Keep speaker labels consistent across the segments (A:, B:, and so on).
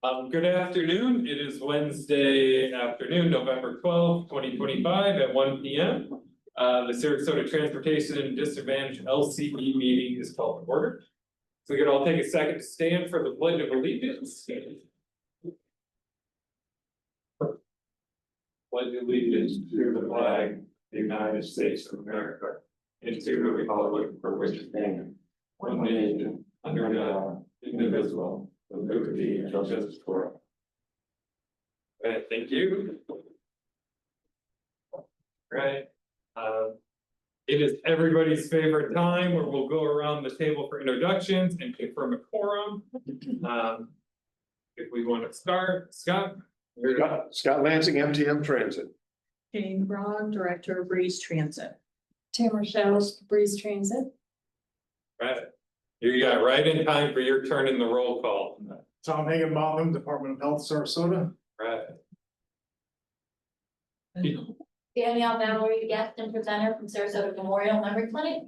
A: Good afternoon. It is Wednesday afternoon, November 12th, 2025 at 1 p.m. The Sarasota Transportation and Disadvantage LCE meeting is called to order. So we could all take a second to stand for the Pledge of Allegiance. Pledge allegiance to the flag of the United States of America and to the republic for which it stands, one nation, under God, indivisible, with liberty and justice for all. Thank you. Right. It is everybody's favorite time where we'll go around the table for introductions and confirm a quorum. If we want to start, Scott.
B: Scott Lansing, MTM Transit.
C: Jane Braun, Director of Breeze Transit.
D: Tamara Shells, Breeze Transit.
A: Right. You got right in time for your turn in the roll call.
B: Tom Higginbotham, Department of Health, Sarasota.
A: Right.
E: Danielle Valerie, guest and presenter from Sarasota Memorial Memory Clinic.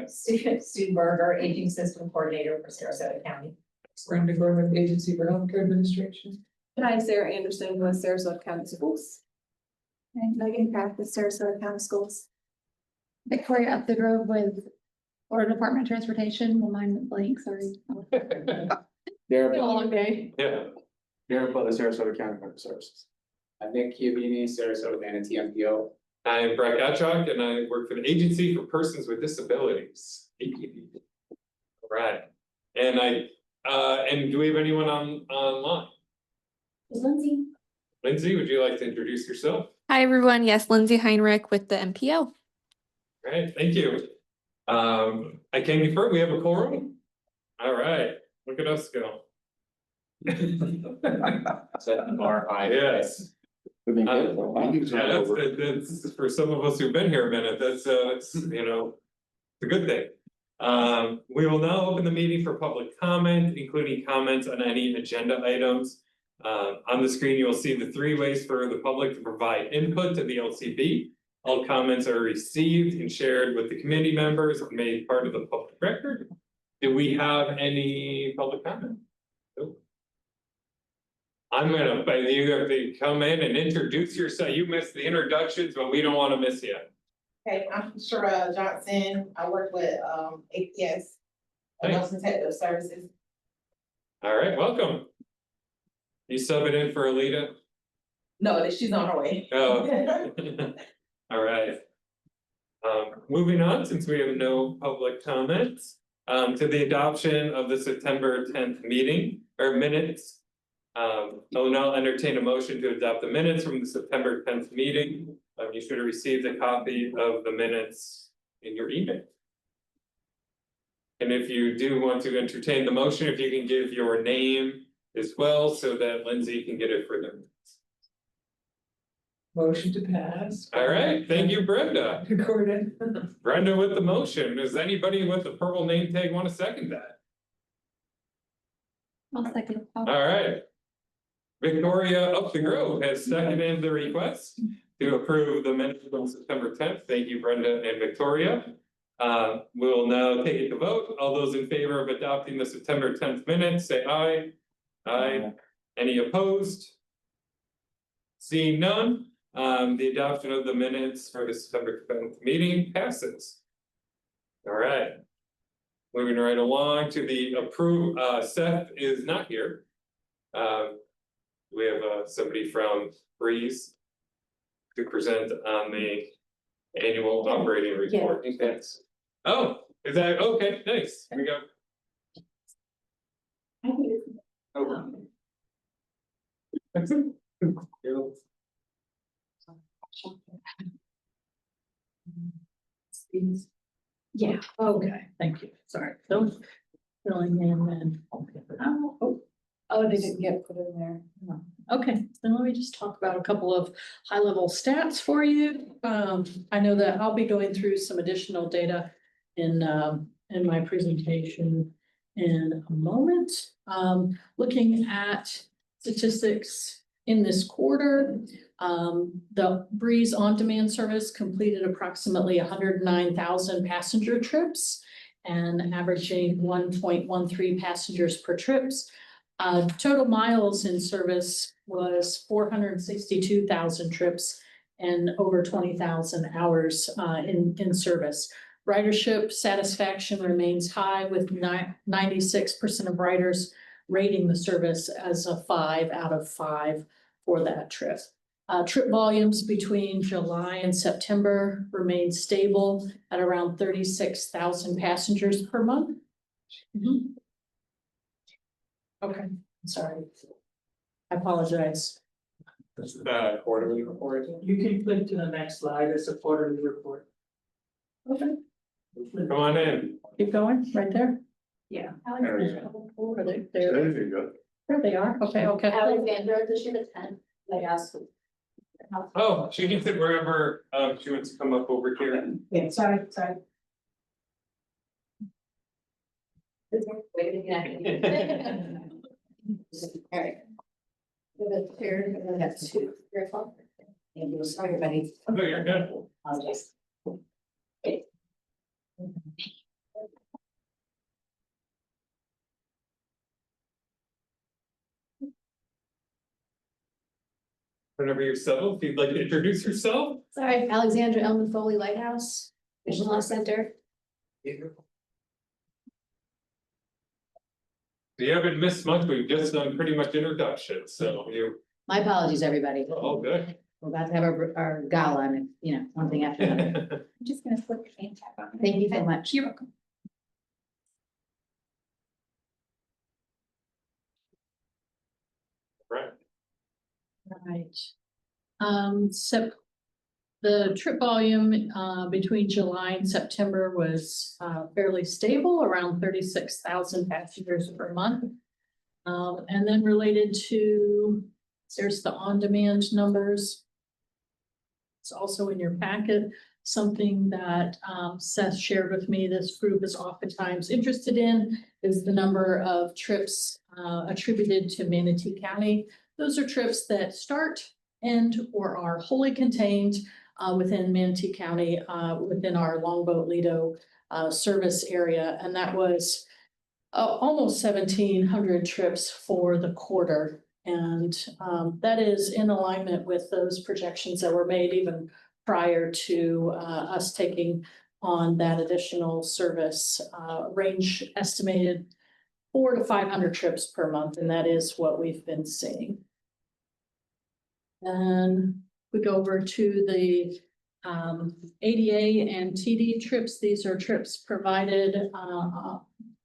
D: Sue Berger, Aging System Coordinator for Sarasota County.
C: Brenda Gorman, Agency for Healthcare Administration.
F: Hi, Sarah Anderson with Sarasota County Schools.
G: And Megan Craft with Sarasota County Schools. Victoria up the grove with Florida Department of Transportation. Well, mine went blank, sorry.
F: Been a long day.
A: Yeah.
B: Darren Butler, Sarasota County Public Services.
H: I'm Nick Chiavini, Sarasota Manatee MPO.
A: I'm Brett Gottschalk and I work for the Agency for Persons with Disabilities. All right. And and do we have anyone online?
E: Lindsay.
A: Lindsay, would you like to introduce yourself?
I: Hi, everyone. Yes, Lindsay Heinrich with the MPO.
A: All right, thank you. I can confirm we have a quorum. All right, look at us go.
H: Set the bar high.
A: Yes. That's for some of us who've been here a minute, that's you know, it's a good thing. We will now open the meeting for public comment, including comments on any agenda items. On the screen, you will see the three ways for the public to provide input to the LCB. All comments are received and shared with the committee members and made part of the public record. Do we have any public comment? Nope. I'm gonna, but you have to come in and introduce yourself. You missed the introductions, but we don't want to miss you.
J: Okay, I'm Shara Johnson. I work with APS, Adult Protective Services.
A: All right, welcome. You subbing in for Alita?
J: No, she's on her way.
A: Oh. All right. Moving on, since we have no public comments, to the adoption of the September 10th meeting or minutes. I will now entertain a motion to adopt the minutes from the September 10th meeting. You should have received a copy of the minutes in your email. And if you do want to entertain the motion, if you can give your name as well, so that Lindsay can get it for them.
C: Motion to pass.
A: All right, thank you, Brenda.
C: Recorded.
A: Brenda with the motion. Does anybody with the purple name tag want to second that?
G: I'll second.
A: All right. Victoria Up the Grove has seconded the request to approve the minutes from September 10th. Thank you, Brenda and Victoria. We'll now take it to vote. All those in favor of adopting the September 10th minutes, say aye. Aye. Any opposed? Seeing none, the adoption of the minutes for the September 10th meeting passes. All right. Moving right along to the approve, Seth is not here. We have somebody from Breeze to present on the annual operating report. Thanks. Oh, is that okay? Nice. We go.
C: Yeah, okay, thank you. Sorry. Those filling in and.
F: Oh, they didn't get put in there.
C: Okay, then let me just talk about a couple of high level stats for you. I know that I'll be going through some additional data in my presentation in a moment. Looking at statistics in this quarter, the Breeze on-demand service completed approximately 109,000 passenger trips and averaging 1.13 passengers per trips. Total miles in service was 462,000 trips and over 20,000 hours in service. Ridership satisfaction remains high with 96% of riders rating the service as a 5 out of 5 for that trip. Trip volumes between July and September remained stable at around 36,000 passengers per month. Mhm. Okay, sorry. I apologize.
A: This is the quarterly report.
C: You can click to the next slide, it's a quarterly report. Okay.
A: Come on in.
C: Keep going, right there.
D: Yeah.
A: There we go.
C: Are they,
B: There you go.
C: there they are, okay, okay.
E: Alexandra, does she attend? I asked.
A: Oh, she can sit wherever, she wants to come up over here.
J: Yeah, sorry.
E: Alright. Here, we have two. Thank you, sorry, everybody.
A: Oh, you're good.
E: Apologies.
A: Whenever you're settled, if you'd like to introduce yourself.
F: Sorry, Alexandra Elman Foley Lighthouse, Vision Loss Center.
A: You haven't missed much, we've just done pretty much introductions, so you,
F: My apologies, everybody.
A: all good.
F: We're about to have our gala and, one thing after another.
G: I'm just gonna flip the name tag on.
F: Thank you so much.
G: You're welcome.
A: Right.
C: Right. So the trip volume between July and September was fairly stable, around 36,000 passengers per month. And then related to, there's the on-demand numbers. It's also in your packet, something that Seth shared with me, this group is oftentimes interested in is the number of trips attributed to Manatee County. Those are trips that start, end, or are wholly contained within Manatee County, within our Longboat Lido service area. And that was almost 1,700 trips for the quarter. And that is in alignment with those projections that were made even prior to us taking on that additional service. Range estimated 400 to 500 trips per month, and that is what we've been seeing. And we go over to the ADA and TD trips. These are trips provided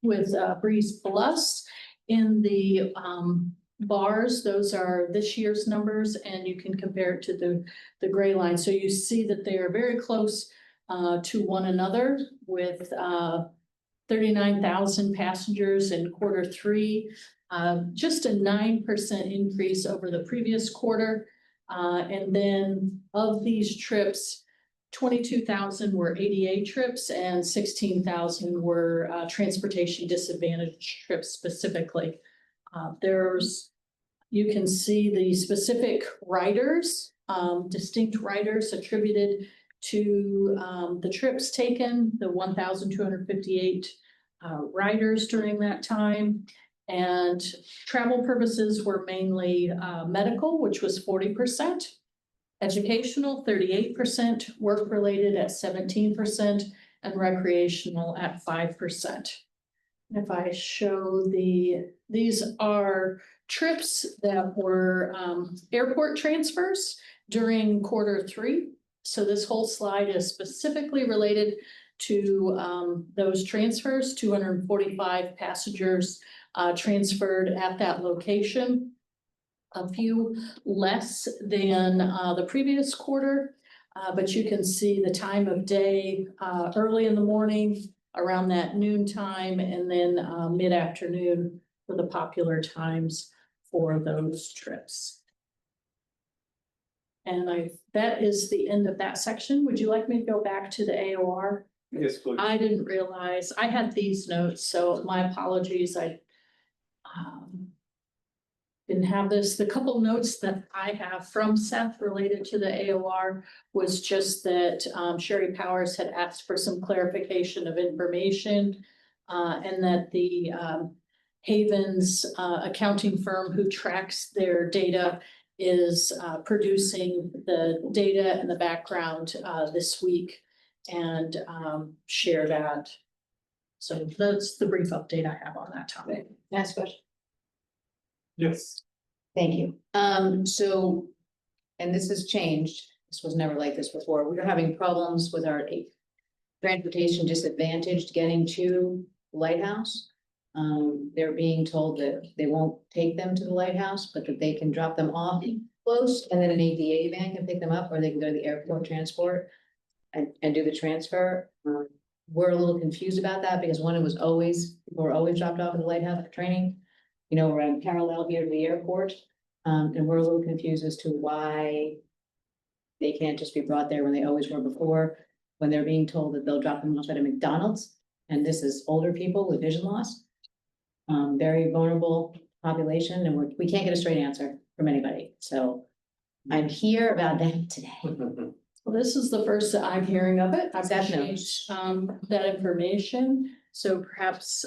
C: with Breeze Plus. In the bars, those are this year's numbers, and you can compare it to the gray line. So you see that they are very close to one another with 39,000 passengers in Q3, just a 9% increase over the previous quarter. And then of these trips, 22,000 were ADA trips and 16,000 were transportation disadvantage trips specifically. You can see the specific riders, distinct riders attributed to the trips taken, the 1,258 riders during that time. And travel purposes were mainly medical, which was 40%, educational 38%, work-related at 17%, and recreational at 5%. If I show these are trips that were airport transfers during Q3. So this whole slide is specifically related to those transfers, 245 passengers transferred at that location. A few less than the previous quarter, but you can see the time of day early in the morning around that noon time, and then mid-afternoon for the popular times for those trips. And that is the end of that section. Would you like me to go back to the AOR?
A: Yes, please.
C: I didn't realize, I had these notes, so my apologies, I didn't have this. The couple notes that I have from Seth related to the AOR was just that Sherry Powers had asked for some clarification of information and that the Haven's accounting firm who tracks their data is producing the data in the background this week and share that. So that's the brief update I have on that topic.
F: Next question.
A: Yes.
F: Thank you. So, and this has changed. This was never like this before. We were having problems with our transportation disadvantaged getting to Lighthouse. They're being told that they won't take them to the lighthouse, but that they can drop them off close and then an ADA van can pick them up, or they can go to the airport transport and do the transfer. We're a little confused about that because one, it was always, people were always dropped off at the lighthouse for training. You know, we're on parallel here to the airport. And we're a little confused as to why they can't just be brought there when they always were before, when they're being told that they'll drop them off at a McDonald's. And this is older people with vision loss. Very vulnerable population, and we can't get a straight answer from anybody. So I'm here about that today.
C: Well, this is the first that I'm hearing of it. I've
F: Definitely.
C: changed that information. So perhaps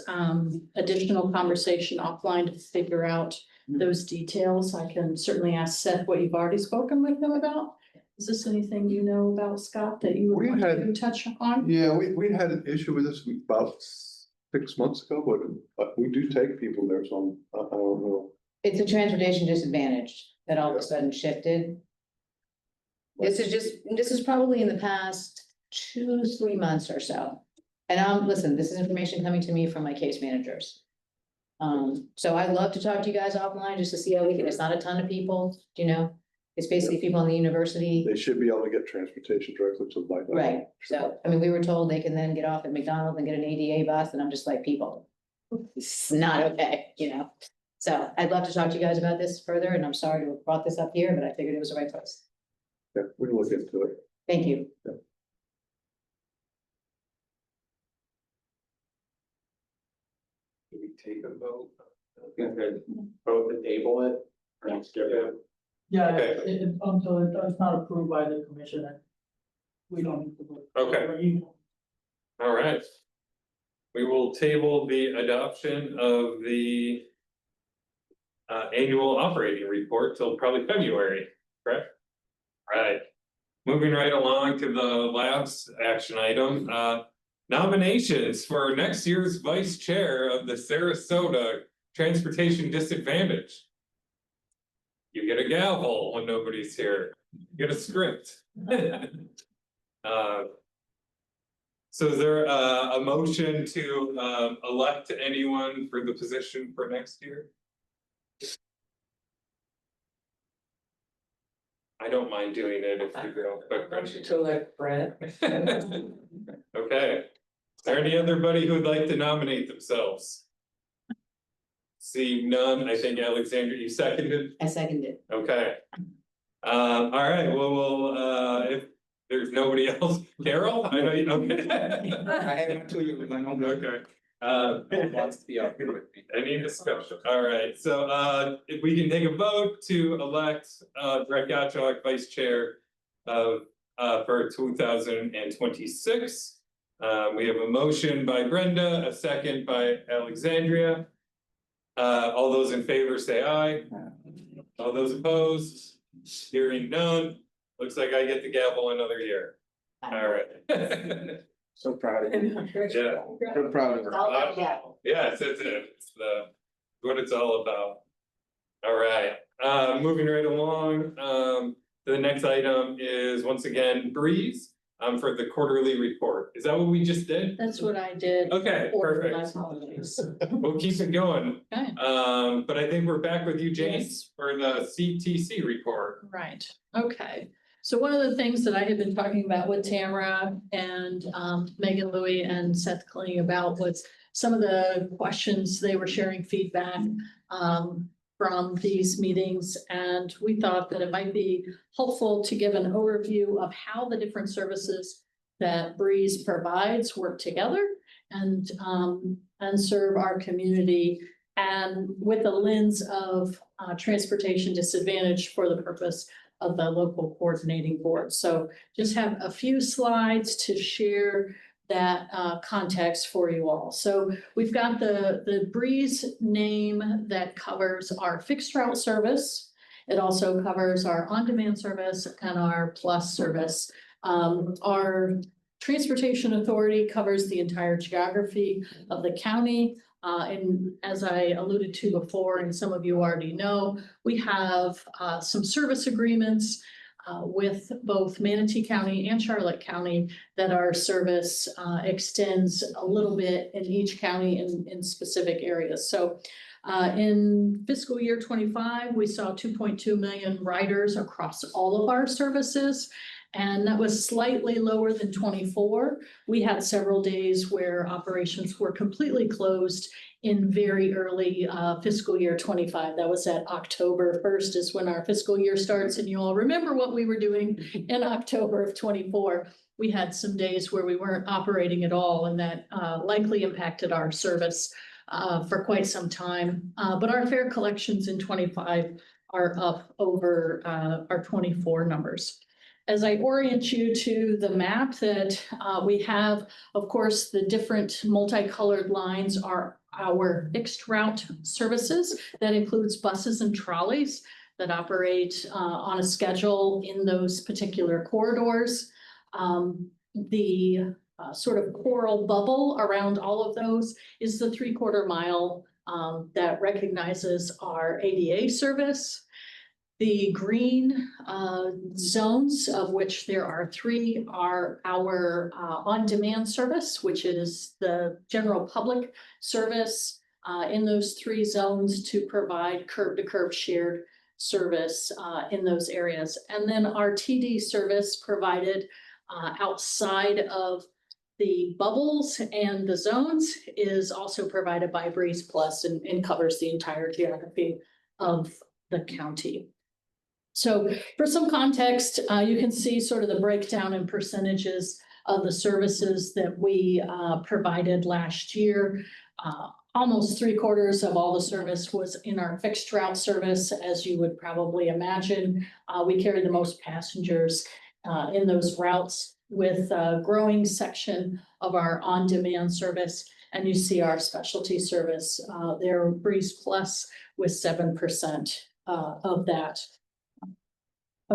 C: additional conversation offline to figure out those details. I can certainly ask Seth what you've already spoken with him about. Is this anything you know about, Scott, that you would want to touch on?
B: Yeah, we had an issue with this about 6 months ago, but we do take people there, so I don't know.
F: It's a transportation disadvantage that all of a sudden shifted. This is probably in the past 2-3 months or so. And listen, this is information coming to me from my case managers. So I'd love to talk to you guys offline just to see how we can, it's not a ton of people, you know, it's basically people in the university.
B: They should be able to get transportation directly to the lighthouse.
F: Right, so, I mean, we were told they can then get off at McDonald's and get an ADA bus, and I'm just like, people, it's not okay, you know? So I'd love to talk to you guys about this further, and I'm sorry to have brought this up here, but I figured it was the right place.
B: Yeah, we can look into it.
F: Thank you.
A: Do we take a vote?
H: Vote to table it. Or just give it.
K: Yeah,
A: Okay.
K: until it's not approved by the commission, we don't need to vote.
A: Okay. All right. We will table the adoption of the annual operating report till probably February, correct? All right. Moving right along to the last action item, nominations for next year's vice chair of the Sarasota Transportation Disadvantage. You get a gavel when nobody's here, you get a script. So is there a motion to elect anyone for the position for next year? I don't mind doing it if you go quick.
K: Motion to elect Brett.
A: Okay, is there anybody who would like to nominate themselves? See none, I think Alexander, you seconded,
F: I second it.
A: okay. All right, well, we'll if there's nobody else, Carol, I know you, okay.
H: I have 2 years, I know.
A: Okay,
H: Wants to be up here with me.
A: any discussion? All right, so if we can take a vote to elect Brett Gottschalk vice chair of for 2026. We have a motion by Brenda, a second by Alexandria. All those in favor say aye. All those opposed, hearing none, looks like I get the gavel another year. All right.
B: So proud of you.
A: Yeah.
B: So proud of her.
E: All that gavel.
A: Yes, it's what it's all about. All right, moving right along, the next item is once again Breeze. For the quarterly report, is that what we just did?
C: That's what I did.
A: Okay,
C: Or my
A: perfect,
C: apologies.
A: we'll keep it going.
C: Okay.
A: But I think we're back with you, Jane,
C: Yes.
A: for the CTC report.
C: Right, okay. So one of the things that I had been talking about with Tamara and Megan Louie and Seth Kling about was some of the questions they were sharing feedback from these meetings. And we thought that it might be helpful to give an overview of how the different services that Breeze provides work together and serve our community, and with the lens of transportation disadvantage for the purpose of the local coordinating board. So just have a few slides to share that context for you all. So we've got the Breeze name that covers our fixed route service. It also covers our on-demand service and our plus service. Our Transportation Authority covers the entire geography of the county. And as I alluded to before, and some of you already know, we have some service agreements with both Manatee County and Charlotte County that our service extends a little bit in each county in specific areas. So in fiscal year 25, we saw 2.2 million riders across all of our services. And that was slightly lower than 24. We had several days where operations were completely closed in very early fiscal year 25. That was at October 1st is when our fiscal year starts. And you all remember what we were doing in October of 24. We had some days where we weren't operating at all, and that likely impacted our service for quite some time. But our fare collections in 25 are up over our 24 numbers. As I orient you to the map that we have, of course, the different multicolored lines are our fixed route services. That includes buses and trolleys that operate on a schedule in those particular corridors. The sort of coral bubble around all of those is the 3/4 mile that recognizes our ADA service. The green zones, of which there are 3, are our on-demand service, which is the general public service in those 3 zones to provide curb-to-curb shared service in those areas. And then our TD service provided outside of the bubbles and the zones is also provided by Breeze Plus and covers the entire geography of the county. So for some context, you can see sort of the breakdown in percentages of the services that we provided last year. Almost 3/4 of all the service was in our fixed route service, as you would probably imagine. We carry the most passengers in those routes, with a growing section of our on-demand service. And you see our specialty service there, Breeze Plus, with 7% of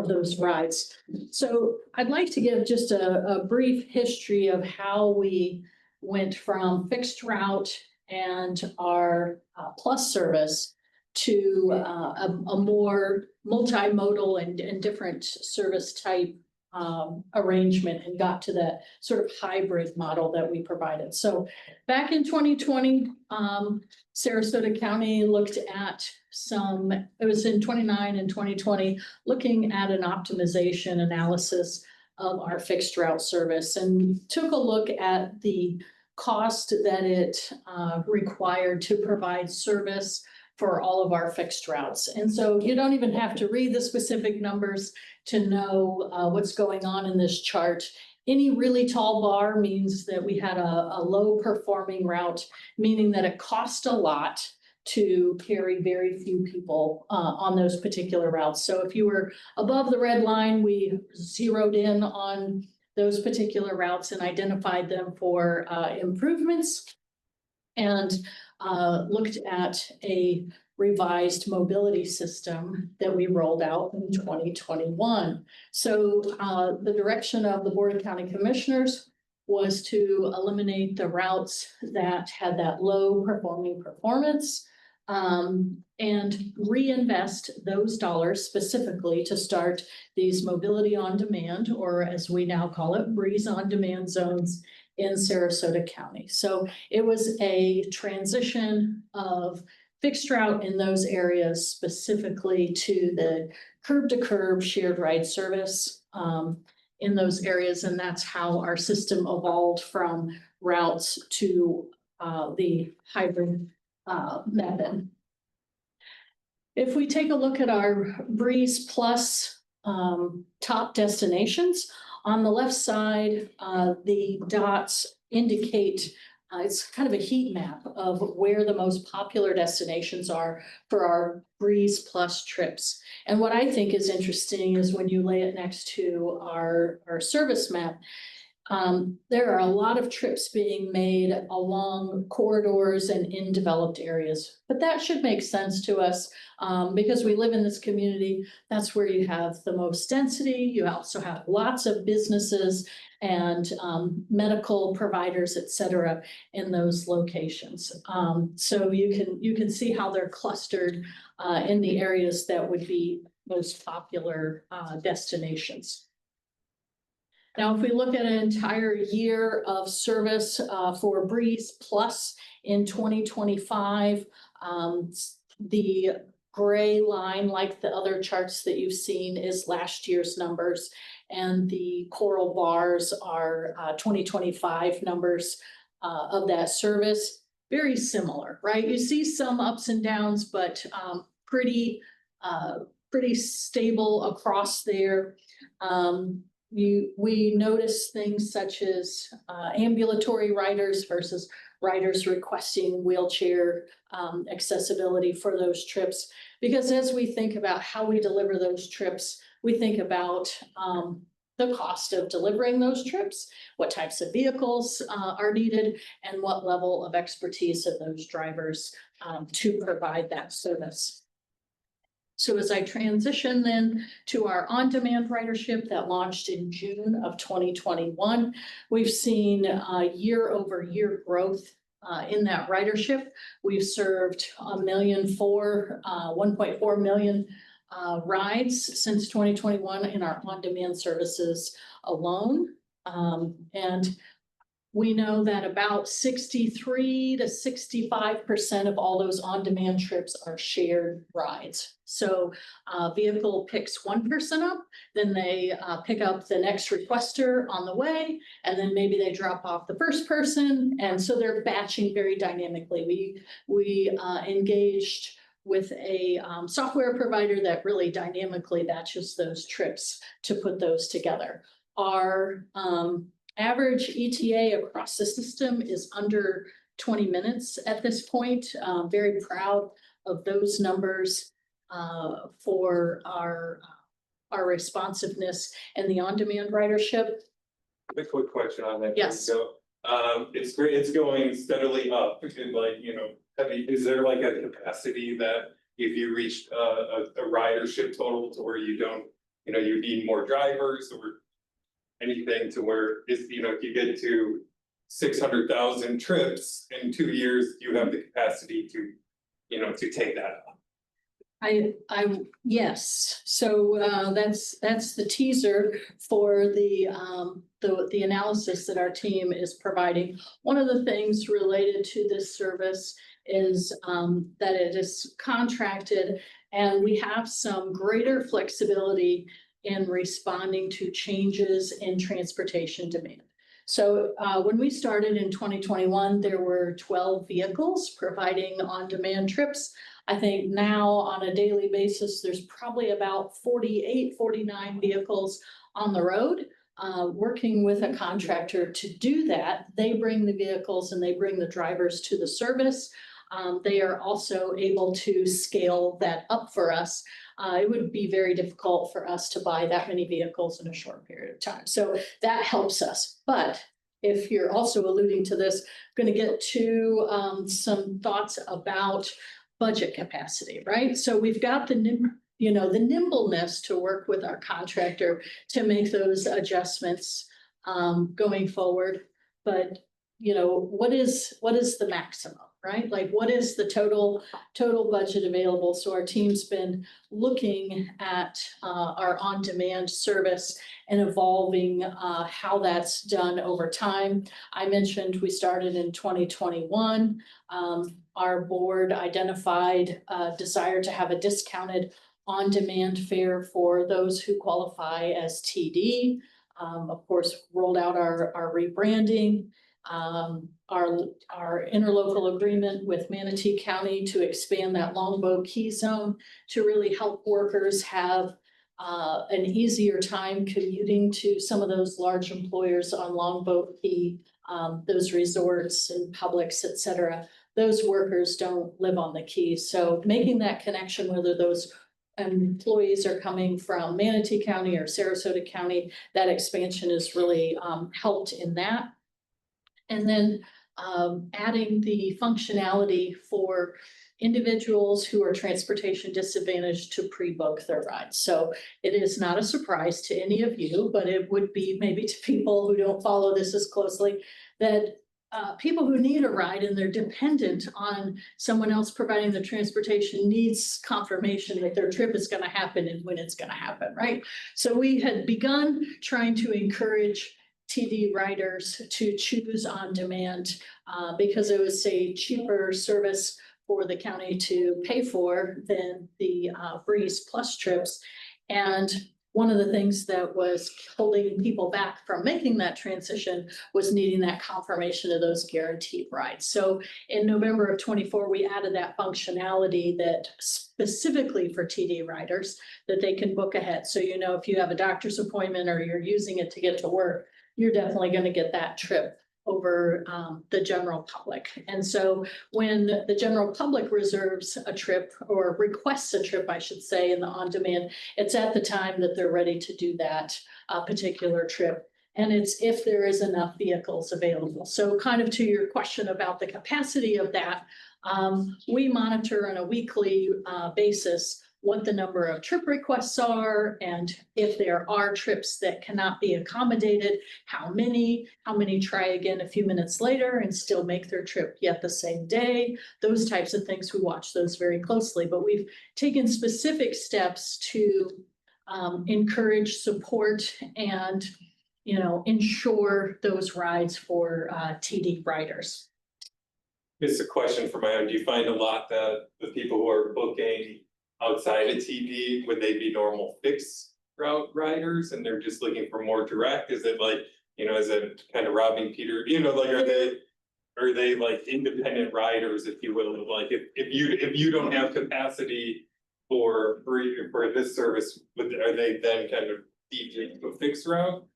C: those rides. So I'd like to give just a brief history of how we went from fixed route and our plus service to a more multimodal and different service type arrangement, and got to that sort of hybrid model that we provided. So back in 2020, Sarasota County looked at it was in 29 and 2020, looking at an optimization analysis of our fixed route service, and took a look at the cost that it required to provide service for all of our fixed routes. And so you don't even have to read the specific numbers to know what's going on in this chart. Any really tall bar means that we had a low performing route, meaning that it cost a lot to carry very few people on those particular routes. So if you were above the red line, we zeroed in on those particular routes and identified them for improvements, and looked at a revised mobility system that we rolled out in 2021. So the direction of the Board of County Commissioners was to eliminate the routes that had that low performing performance, and reinvest those dollars specifically to start these mobility on demand, or as we now call it, Breeze on Demand zones in Sarasota County. So it was a transition of fixed route in those areas specifically to the curb-to-curb shared ride service in those areas. And that's how our system evolved from routes to the hybrid method. If we take a look at our Breeze Plus top destinations, on the left side, the dots indicate it's kind of a heat map of where the most popular destinations are for our Breeze Plus trips. And what I think is interesting is when you lay it next to our service map, There are a lot of trips being made along corridors and in developed areas, but that should make sense to us. Because we live in this community, that's where you have the most density. You also have lots of businesses and medical providers, et cetera, in those locations. So you can see how they're clustered in the areas that would be most popular destinations. Now, if we look at an entire year of service for Breeze Plus in 2025, the gray line, like the other charts that you've seen, is last year's numbers, and the coral bars are 2025 numbers of that service. Very similar, right? You see some ups and downs, but pretty stable across there. We notice things such as ambulatory riders versus riders requesting wheelchair accessibility for those trips. Because as we think about how we deliver those trips, we think about the cost of delivering those trips, what types of vehicles are needed, and what level of expertise of those drivers to provide that service. So as I transition then to our on-demand ridership that launched in June of 2021, we've seen year-over-year growth in that ridership. We've served 1.4 million rides since 2021 in our on-demand services alone. And we know that about 63 to 65% of all those on-demand trips are shared rides. So vehicle picks one person up, then they pick up the next requester on the way, and then maybe they drop off the first person. And so they're batching very dynamically. We engaged with a software provider that really dynamically batches those trips to put those together. Our average ETA across the system is under 20 minutes at this point. Very proud of those numbers for our responsiveness and the on-demand ridership.
A: A quick question on that.
C: Yes.
A: So, it's great, it's going steadily up, and like, is there like a capacity that if you reached a ridership total to where you don't, you need more drivers or anything to where if you get to 600,000 trips in 2 years, you have the capacity to, to take that up?
C: Yes. So that's the teaser for the analysis that our team is providing. One of the things related to this service is that it is contracted, and we have some greater flexibility in responding to changes in transportation demand. So when we started in 2021, there were 12 vehicles providing on-demand trips. I think now on a daily basis, there's probably about 48, 49 vehicles on the road. Working with a contractor to do that, they bring the vehicles and they bring the drivers to the service. They are also able to scale that up for us. It would be very difficult for us to buy that many vehicles in a short period of time. So that helps us. But if you're also alluding to this, I'm going to get to some thoughts about budget capacity, right? So we've got the nimbleness to work with our contractor to make those adjustments going forward. But what is the maximum, right? Like, what is the total budget available? So our team's been looking at our on-demand service and evolving how that's done over time. I mentioned we started in 2021. Our board identified a desire to have a discounted on-demand fare for those who qualify as TD. Of course, rolled out our rebranding. Our interlocal agreement with Manatee County to expand that Longboat Key zone to really help workers have an easier time commuting to some of those large employers on Longboat Key, those resorts and Publix, et cetera. Those workers don't live on the Key. So making that connection, whether those employees are coming from Manatee County or Sarasota County, that expansion has really helped in that. And then adding the functionality for individuals who are transportation disadvantaged to pre-book their rides. So it is not a surprise to any of you, but it would be maybe to people who don't follow this as closely, that people who need a ride and they're dependent on someone else providing the transportation needs confirmation that their trip is going to happen and when it's going to happen, right? So we had begun trying to encourage TD riders to choose on demand because it was a cheaper service for the county to pay for than the Breeze Plus trips. And one of the things that was holding people back from making that transition was needing that confirmation of those guaranteed rides. So in November of 24, we added that functionality that specifically for TD riders that they can book ahead. So, you know, if you have a doctor's appointment or you're using it to get to work, you're definitely going to get that trip over the general public. And so when the general public reserves a trip or requests a trip, I should say, in the on-demand, it's at the time that they're ready to do that particular trip. And it's if there is enough vehicles available. So kind of to your question about the capacity of that, we monitor on a weekly basis what the number of trip requests are, and if there are trips that cannot be accommodated, how many try again a few minutes later and still make their trip yet the same day, those types of things. We watch those very closely, but we've taken specific steps to encourage support and, you know, ensure those rides for TD riders.
A: Just a question for my own, do you find a lot that the people who are booking outside of TD, would they be normal fixed route riders and they're just looking for more direct? Is it like, you know, is it kind of robbing Peter, you know, like, are they like independent riders, if you will? Like if you don't have capacity for this service, are they then kind of deviating to a fixed route?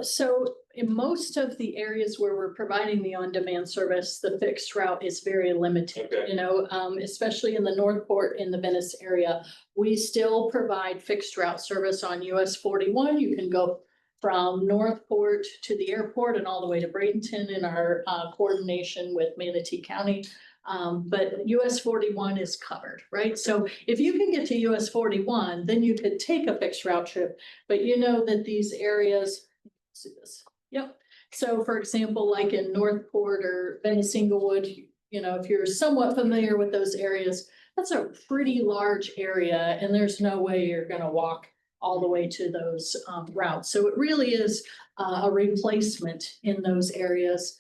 C: So in most of the areas where we're providing the on-demand service, the fixed route is very limited.
A: Okay.
C: You know, especially in the Northport, in the Venice area, we still provide fixed route service on US 41. You can go from Northport to the airport and all the way to Bradenton in our coordination with Manatee County. But US 41 is covered, right? So if you can get to US 41, then you could take a fixed route trip, but you know that these areas, see this, yep. So for example, like in Northport or Venice Inglewood, you know, if you're somewhat familiar with those areas, that's a pretty large area and there's no way you're gonna walk all the way to those routes. So it really is a replacement in those areas.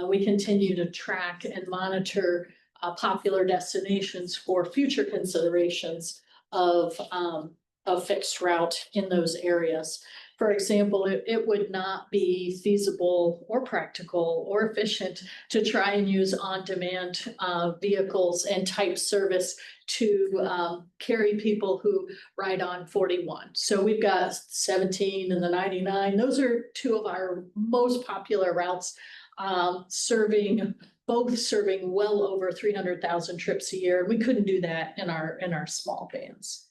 C: We continue to track and monitor popular destinations for future considerations of fixed route in those areas. For example, it would not be feasible or practical or efficient to try and use on-demand vehicles and type service to carry people who ride on 41. So we've got 17 and the 99. Those are two of our most popular routes, serving well over 300,000 trips a year. We couldn't do that in our small vans.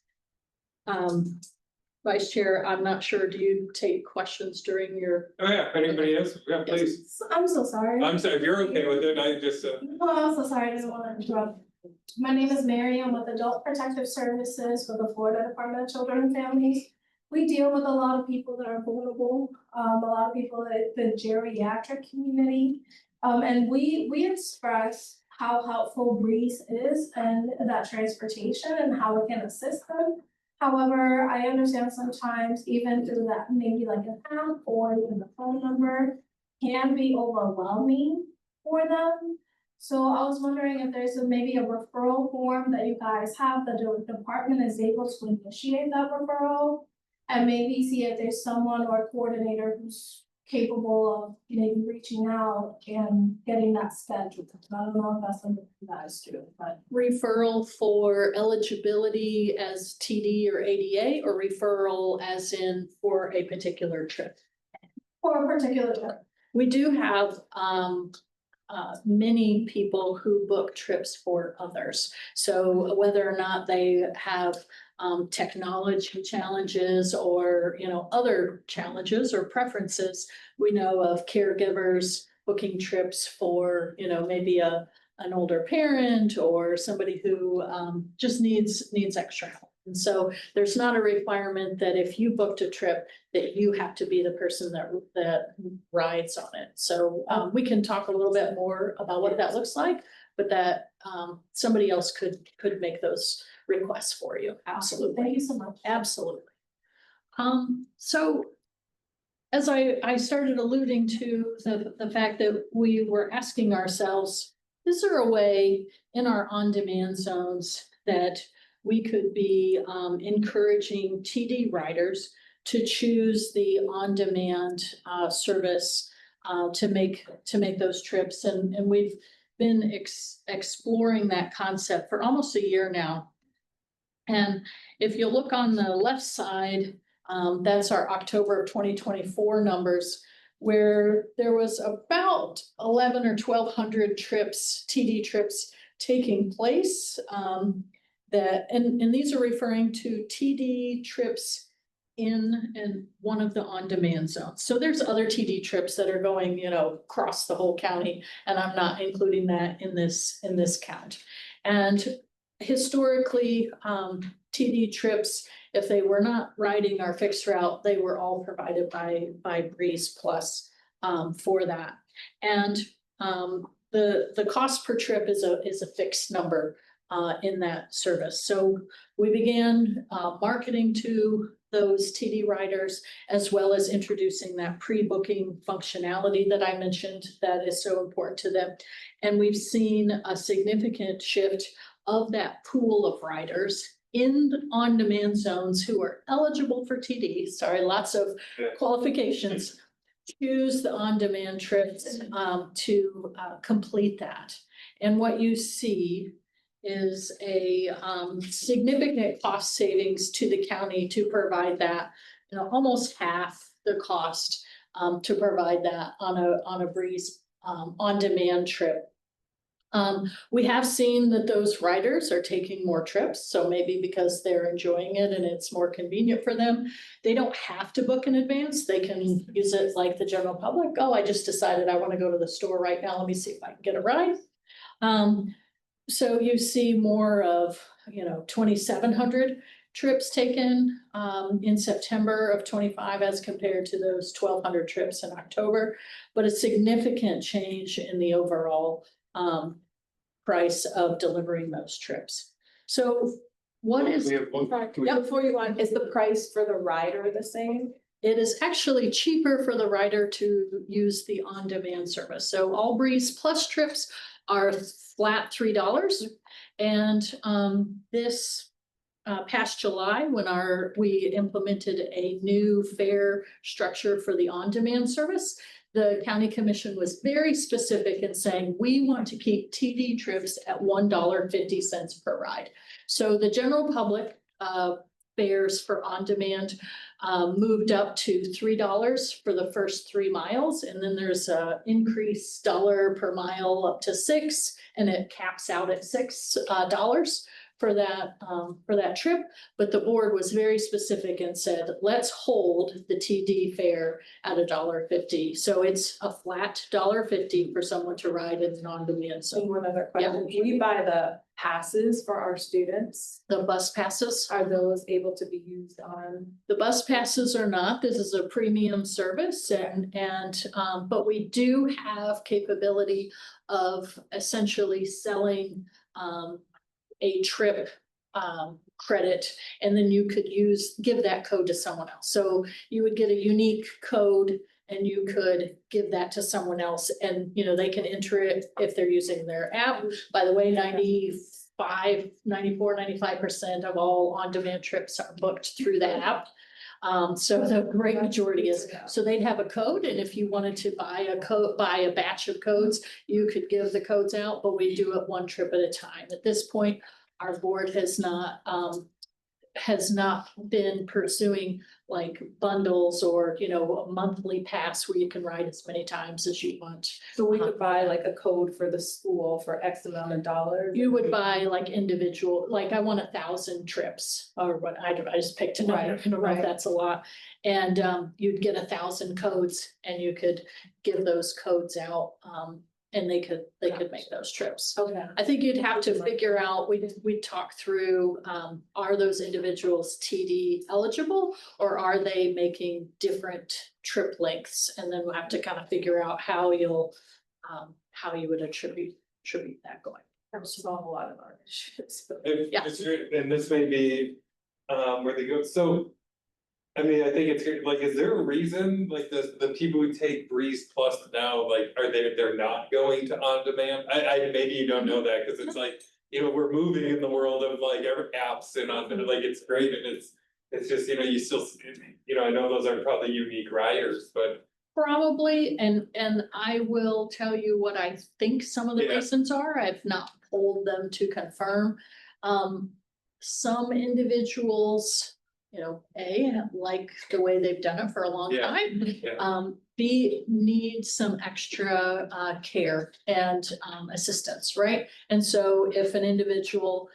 C: Vice Chair, I'm not sure, do you take questions during your?
A: Oh yeah, if anybody else, yeah, please.
G: I'm so sorry.
A: I'm sorry, if you're okay with it, I just,
G: No, I'm so sorry, I didn't want to interrupt. My name is Mary, I'm with Adult Protective Services for the Florida Department of Children and Families. We deal with a lot of people that are vulnerable, a lot of people in the geriatric community. And we express how helpful Breeze is and that transportation and how it can assist them. However, I understand sometimes even through that, maybe like an app or even the phone number can be overwhelming for them. So I was wondering if there's maybe a referral form that you guys have that the department is able to initiate that referral. And maybe see if there's someone or a coordinator who's capable of maybe reaching out and getting that scheduled. I don't know if that's something you guys do, but.
C: Referral for eligibility as TD or ADA, or referral as in for a particular trip?
G: For a particular trip.
C: We do have many people who book trips for others. So whether or not they have technology challenges or, other challenges or preferences. We know of caregivers booking trips for, maybe an older parent or somebody who just needs extra help. And so there's not a requirement that if you booked a trip that you have to be the person that rides on it. So we can talk a little bit more about what that looks like, but that somebody else could make those requests for you. Absolutely.
G: Thank you so much.
C: Absolutely. So as I started alluding to the fact that we were asking ourselves, is there a way in our on-demand zones that we could be encouraging TD riders to choose the on-demand service to make those trips? And we've been exploring that concept for almost a year now. And if you look on the left side, that's our October of 2024 numbers, where there was about 11 or 1,200 trips, TD trips taking place. And these are referring to TD trips in one of the on-demand zones. So there's other TD trips that are going, across the whole county, and I'm not including that in this count. And historically, TD trips, if they were not riding our fixed route, they were all provided by Breeze Plus for that. And the cost per trip is a fixed number in that service. So we began marketing to those TD riders, as well as introducing that pre-booking functionality that I mentioned that is so important to them. And we've seen a significant shift of that pool of riders in on-demand zones who are eligible for TD. Sorry, lots of qualifications. Choose the on-demand trips to complete that. And what you see is a significant cost savings to the county to provide that, almost half the cost to provide that on a Breeze on-demand trip. We have seen that those riders are taking more trips, so maybe because they're enjoying it and it's more convenient for them. They don't have to book in advance. They can use it like the general public. Oh, I just decided I want to go to the store right now. Let me see if I can get a ride. So you see more of, 2,700 trips taken in September of 25 as compared to those 1,200 trips in October, but a significant change in the overall price of delivering those trips. So what is?
B: We have one-
C: Yeah, before you go on,
D: Is the price for the rider the same?
C: it is actually cheaper for the rider to use the on-demand service. So all Breeze Plus trips are flat $3. And this past July, when we implemented a new fare structure for the on-demand service, the county commission was very specific in saying, we want to keep TD trips at $1.50 per ride. So the general public fares for on-demand moved up to $3 for the first 3 miles. And then there's a increased dollar per mile up to $6, and it caps out at $6 for that trip. But the board was very specific and said, let's hold the TD fare at $1.50. So it's a flat $1.50 for someone to ride in an on-demand. So
D: One other question, do we buy the passes for our students?
C: the bus passes,
D: Are those able to be used on?
C: the bus passes are not. This is a premium service, but we do have capability of essentially selling a trip credit, and then you could give that code to someone else. So you would get a unique code and you could give that to someone else, and they can enter it if they're using their app. By the way, 95% of all on-demand trips are booked through the app. So the great majority is, so they'd have a code, and if you wanted to buy a batch of codes, you could give the codes out, but we do it one trip at a time. At this point, our board has not has not been pursuing like bundles or, you know, a monthly pass where you can ride as many times as you want.
J: So we could buy like a code for the school for X amount of dollars?
C: You would buy like individual, like I want 1,000 trips or what, I don't, I just picked a number, I don't know if
J: Right.
C: that's a lot. And you'd get 1,000 codes and you could give those codes out, and they could make those trips.
J: Okay.
C: I think you'd have to figure out, we'd talk through, are those individuals TD eligible? Or are they making different trip lengths? And then we'll have to kind of figure out how you would attribute that going.
J: That would solve a lot of our issues.
C: Yeah.
A: And this may be, where they go, so. I mean, I think it's good, like, is there a reason, like, the people who take Breeze Plus now, like, are they're not going to on demand? Maybe you don't know that, cause it's like, you know, we're moving in the world of like apps and on, like, it's great and it's just, you know, you still, you know, I know those are probably unique riders, but.
C: Probably, and I will tell you what I think some of the
A: Yeah.
C: reasons are. I've not polled them to confirm. Some individuals, you know, like the way they've done it for a long
A: Yeah.
C: time.
A: Yeah.
C: B, need some extra care and assistance, right? And so if an individual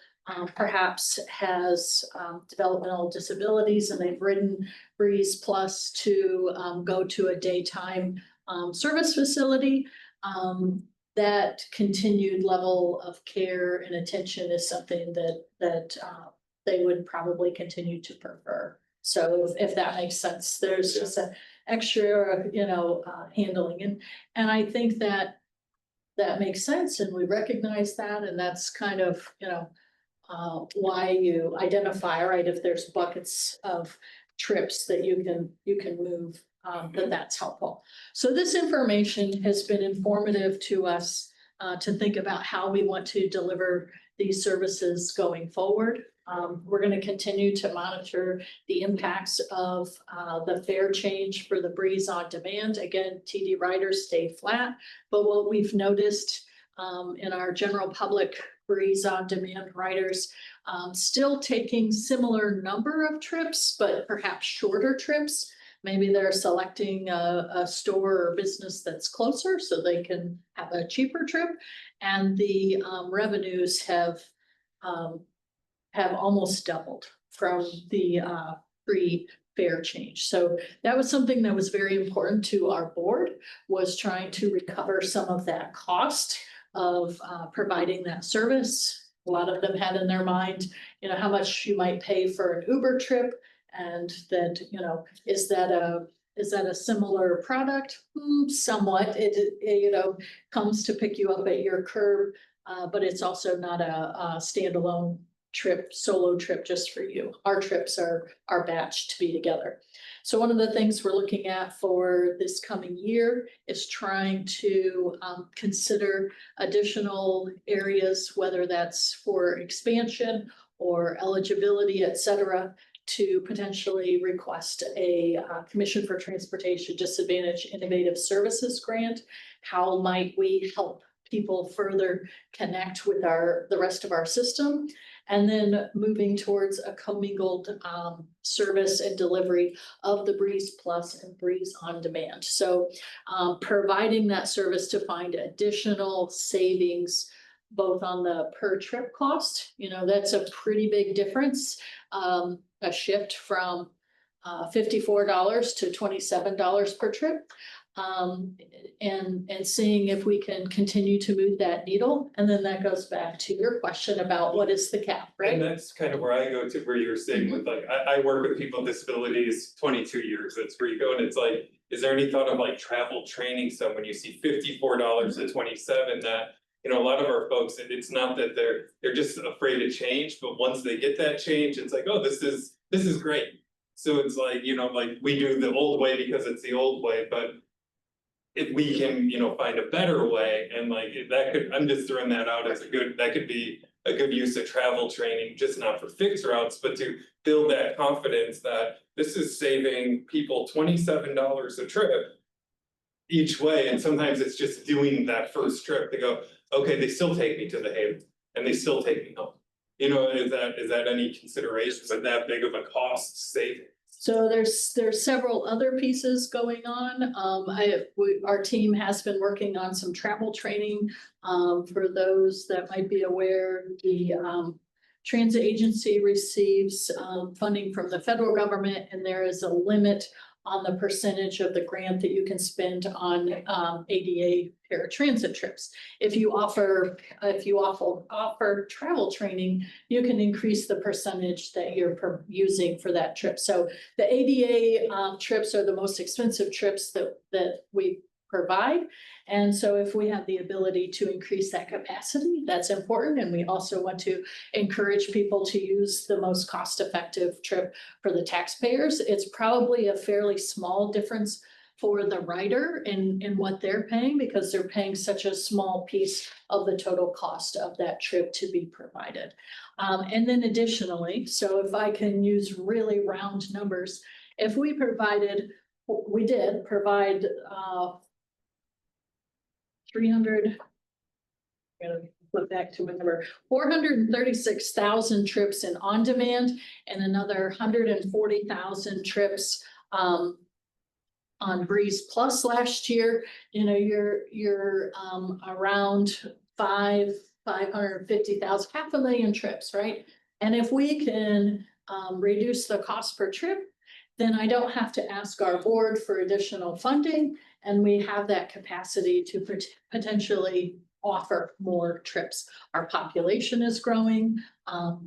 C: perhaps has developmental disabilities and they've ridden Breeze Plus to go to a daytime service facility, that continued level of care and attention is something that they would probably continue to prefer. So if that makes sense, there's just an extra, you know, handling, and I think that makes sense, and we recognize that, and that's kind of, you know, why you identify, right, if there's buckets of trips that you can move, that's helpful. So this information has been informative to us to think about how we want to deliver these services going forward. We're going to continue to monitor the impacts of the fare change for the Breeze on Demand. Again, TD riders stay flat, but what we've noticed in our general public Breeze on Demand riders, still taking similar number of trips, but perhaps shorter trips. Maybe they're selecting a store or business that's closer so they can have a cheaper trip. And the revenues have almost doubled from the pre-fare change. So that was something that was very important to our board, was trying to recover some of that cost of providing that service. A lot of them had in their mind, you know, how much you might pay for an Uber trip, and that, you know, is that a similar product? Somewhat. It you know, comes to pick you up at your curb, but it's also not a standalone trip, solo trip just for you. Our trips are batched to be together. So one of the things we're looking at for this coming year is trying to consider additional areas, whether that's for expansion or eligibility, et cetera, to potentially request a Commission for Transportation Disadvantaged Innovative Services grant. How might we help people further connect with the rest of our system? And then moving towards a commingled service and delivery of the Breeze Plus and Breeze on Demand. So providing that service to find additional savings, both on the per trip cost, you know, that's a pretty big difference. A shift from $54 to $27 per trip. And seeing if we can continue to move that needle. And then that goes back to your question about what is the cap, right?
A: And that's kind of where I go to, where you're saying with like, I work with people with disabilities 22 years, that's where you go, and it's like, is there any thought of like travel training? So when you see $54 to 27, that, you know, a lot of our folks, it's not that they're just afraid of change, but once they get that change, it's like, oh, this is great. So it's like, you know, like we do the old way because it's the old way, but if we can, you know, find a better way, and like that could, I'm just throwing that out as that could be a good use of travel training, just not for fixed routes, but to build that confidence that this is saving people $27 a trip each way. And sometimes it's just doing that first trip to go, okay, they still take me to the Haven and they still take me home. You know, is that any consideration, is that big of a cost saving?
C: So there's several other pieces going on. Our team has been working on some travel training. For those that might be aware, the transit agency receives funding from the federal government, and there is a limit on the percentage of the grant that you can spend on ADA paratransit trips. If you offer travel training, you can increase the percentage that you're using for that trip. So the ADA trips are the most expensive trips that we provide. And so if we have the ability to increase that capacity, that's important. And we also want to encourage people to use the most cost-effective trip for the taxpayers. It's probably a fairly small difference for the rider in what they're paying, because they're paying such a small piece of the total cost of that trip to be provided. And then additionally, so if I can use really round numbers, if we did provide 300, gotta flip back to my number, 436,000 trips in on-demand and another 140,000 trips on Breeze Plus last year. You know, you're around 550,000, 500,000 trips, right? And if we can reduce the cost per trip, then I don't have to ask our board for additional funding, and we have that capacity to potentially offer more trips. Our population is growing.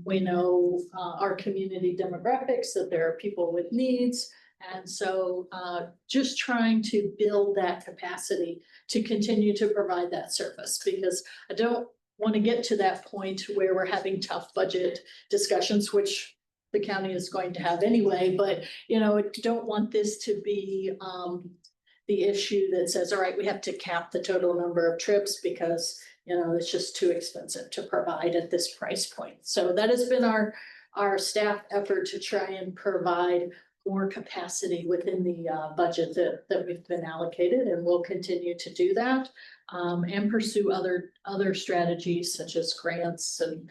C: We know our community demographics, that there are people with needs. And so just trying to build that capacity to continue to provide that service, because I don't want to get to that point where we're having tough budget discussions, which the county is going to have anyway. But, you know, I don't want this to be the issue that says, all right, we have to cap the total number of trips because, you know, it's just too expensive to provide at this price point. So that has been our staff effort to try and provide more capacity within the budget that we've been allocated, and we'll continue to do that and pursue other strategies such as grants and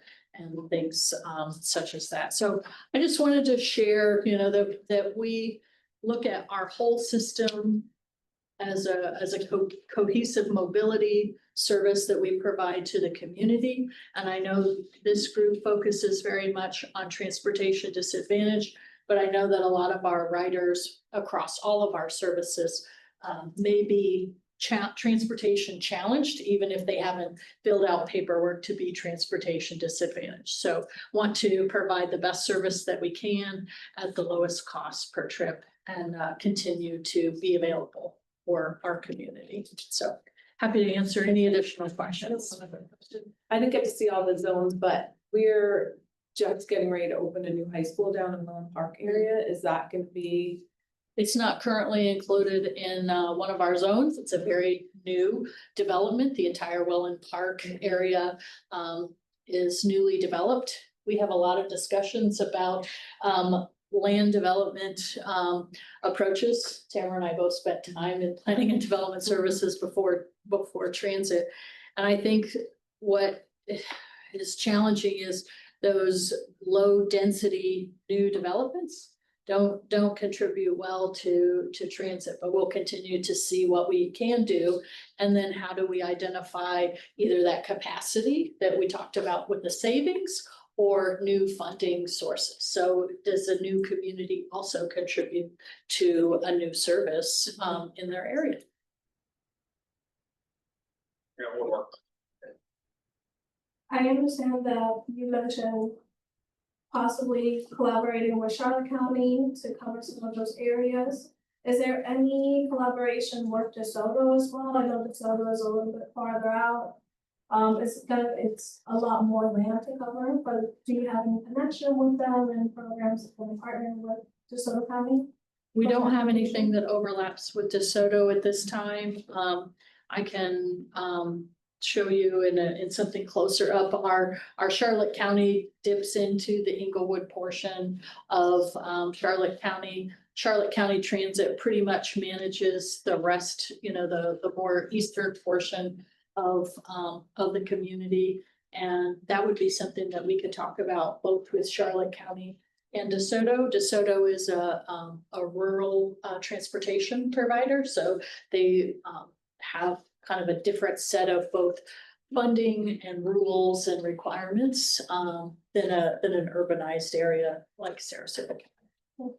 C: things such as that. So I just wanted to share, you know, that we look at our whole system as a cohesive mobility service that we provide to the community. And I know this group focuses very much on transportation disadvantage, but I know that a lot of our riders across all of our services may be transportation challenged, even if they haven't filled out paperwork to be transportation disadvantaged. So want to provide the best service that we can at the lowest cost per trip, and continue to be available for our community. So happy to answer any additional questions.
L: I didn't get to see all the zones, but we're just getting ready to open a new high school down in Lone Park area. Is that going to be?
C: It's not currently included in one of our zones. It's a very new development. The entire Welland Park area is newly developed. We have a lot of discussions about land development approaches. Tamara and I both spent time in planning and development services before transit. And I think what is challenging is those low density new developments don't contribute well to transit, but we'll continue to see what we can do. And then how do we identify either that capacity that we talked about with the savings or new funding sources. So does a new community also contribute to a new service in their area?
A: Yeah, one more.
G: I understand that you mentioned possibly collaborating with Charlotte County to cover some of those areas. Is there any collaboration with DeSoto as well? I know DeSoto is a little bit farther out. It's a lot more land to cover, but do you have any connection with them and programs that can partner with DeSoto County?
C: We don't have anything that overlaps with DeSoto at this time. I can show you in something closer up. Our Charlotte County dips into the Inglewood portion of Charlotte County. Charlotte County Transit pretty much manages the rest, you know, the more eastern portion of the community. And that would be something that we could talk about both with Charlotte County and DeSoto. DeSoto is a rural transportation provider, so they have kind of a different set of both funding and rules and requirements than an urbanized area like Sarasota County.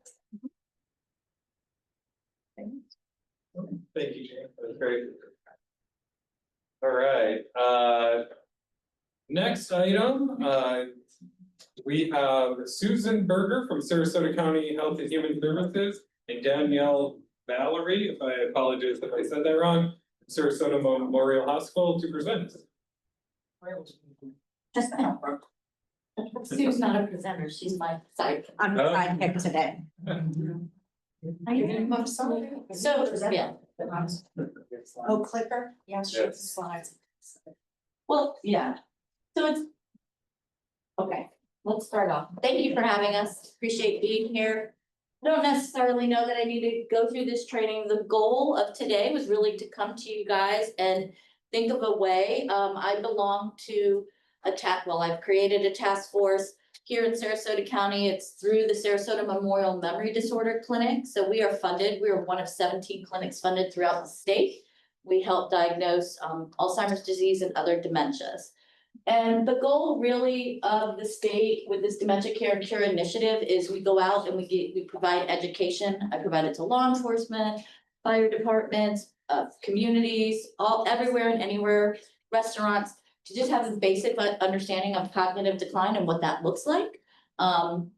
A: Thank you, Jane. That was great. All right, next item, we have Susan Berger from Sarasota County Health and Human Services and Danielle Valerie, if I apologize if I said that wrong, Sarasota Memorial Hospital to present.
E: Sue's not a presenter, she's my side.
A: I'm the
E: sidekick today. So, yeah.
J: Oh, clicker?
E: Yeah,
A: sure.
E: slides. Well, yeah, so it's. Okay, let's start off. Thank you for having us. Appreciate being here. I don't necessarily know that I need to go through this training. The goal of today was really to come to you guys and think of a way. I belong to I've created a task force here in Sarasota County. It's through the Sarasota Memorial Memory Disorder Clinic. So we are funded. We are one of 17 clinics funded throughout the state. We help diagnose Alzheimer's disease and other dementias. And the goal really of the state with this Dementia Care and Cure initiative is we go out and we provide education. I provide it to law enforcement, fire departments, communities, everywhere and anywhere, restaurants, to just have a basic understanding of cognitive decline and what that looks like. And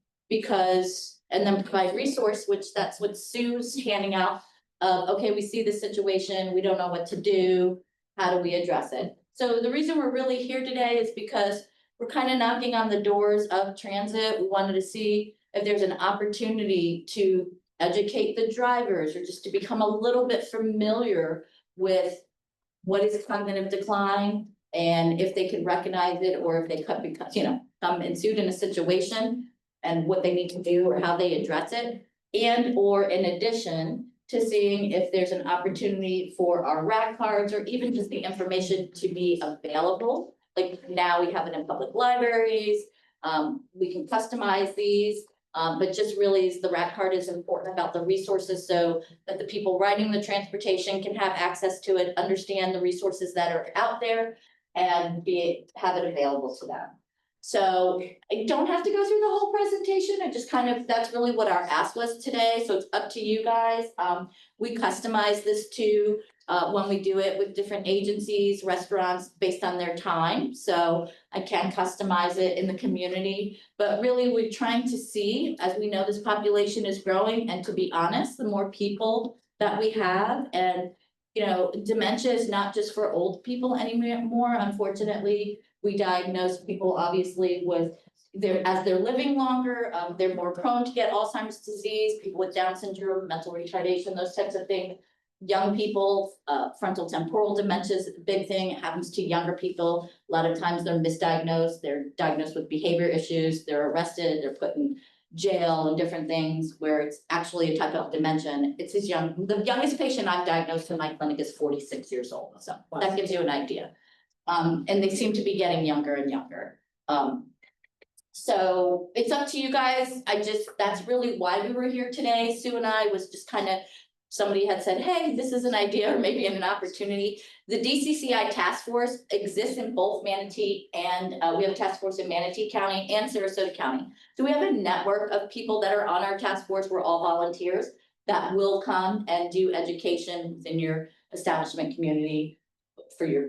E: then provide resource, which that's what Sue's handing out. Okay, we see this situation, we don't know what to do, how do we address it? So the reason we're really here today is because we're kind of knocking on the doors of transit. We wanted to see if there's an opportunity to educate the drivers or just to become a little bit familiar with what is cognitive decline and if they can recognize it or if they could become, come ensued in a situation and what they need to do or how they address it. And or in addition to seeing if there's an opportunity for our RAC cards or even just the information to be available. Like now we have it in public libraries, we can customize these, but just really is the RAC card is important about the resources so that the people riding the transportation can have access to it, understand the resources that are out there and have it available to them. So I don't have to go through the whole presentation. I just that's really what our ask was today. So it's up to you guys. We customize this to when we do it with different agencies, restaurants based on their time. So I can customize it in the community, but really we're trying to see, as we know, this population is growing. And to be honest, the more people that we have and dementia is not just for old people anymore. Unfortunately, we diagnose people obviously as they're living longer, they're more prone to get Alzheimer's disease, people with Down syndrome, mental retardation, those types of things. Young people, frontal temporal dementia is a big thing. It happens to younger people. A lot of times they're misdiagnosed. They're diagnosed with behavior issues. They're arrested. They're put in jail and different things where it's actually a type of dementia. And it's the youngest patient I've diagnosed in my clinic is 46 years old. So that gives you an idea. And they seem to be getting younger and younger. So it's up to you guys. That's really why we were here today. Sue and I was just somebody had said, hey, this is an idea or maybe an opportunity. The DCCI task force exists in both Manatee and we have a task force in Manatee County and Sarasota County. So we have a network of people that are on our task force. We're all volunteers that will come and do education within your establishment community for your